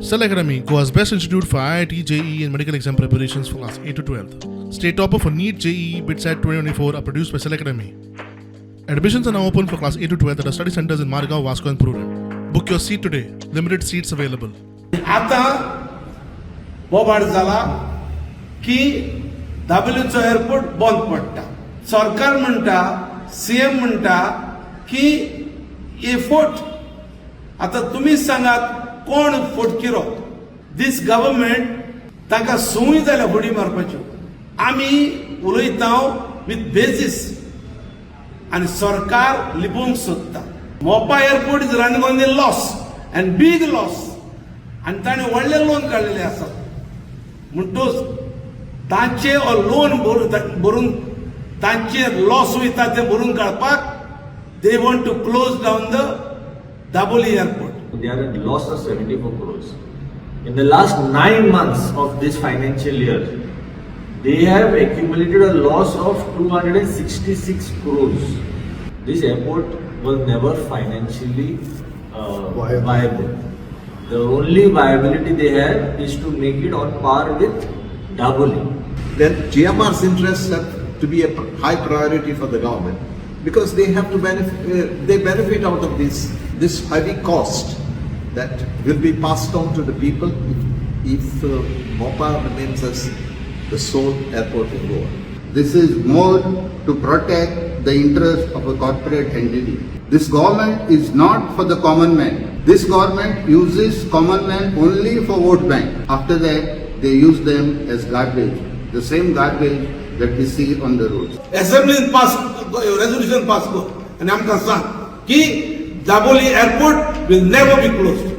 Cell Academy, Goa's best institute for IIT, JEE and medical exam preparations for class 8 to 12th. State topper for NEET, JEE, BITSAT 2024 are produced by Cell Academy. Admissions are now open for class 8 to 12th at our study centers in Margao, Vasco and Prudent. Book your seat today. Limited seats available. आता बोबाड जाला की दाबोलीचो airport बंद पडटा. सरकार म्हणटा, CM म्हणटा की effort आता तुम्ही सांगात कोण फटकिरो. दिस गव्हर्नमेंट तांकां संवय जाल्या फुडी मारपाच्यो. आमी उलयता विथ बेजीस आनी सरकार लिपोवंक सोदता. Mopa airport is running on the loss and big loss आनी ताणें व्हडले लोन काडलेले आसा म्हणटूच तांचे लोन भरून तांचे लॉस वयता ते भरून काडपाक they want to close down the Dabolim airport. They are at loss of 74 crores. In the last 9 months of this financial year, they have accumulated a loss of 266 crores. This airport was never financially viable. The only viability they have is to make it on par with Dabolim. Then GMR's interests have to be a high priority for the government because they have to benefit out of this heavy cost that will be passed on to the people if Mopa remains as the sole airport in Goa. This is more to protect the interest of a corporate entity. This government is not for the common man. This government uses common man only for vote bank. After that, they use them as garbage, the same garbage that we see on the roads. Assembly pass resolution pass go and I'm concerned ki Daboli airport will never be closed.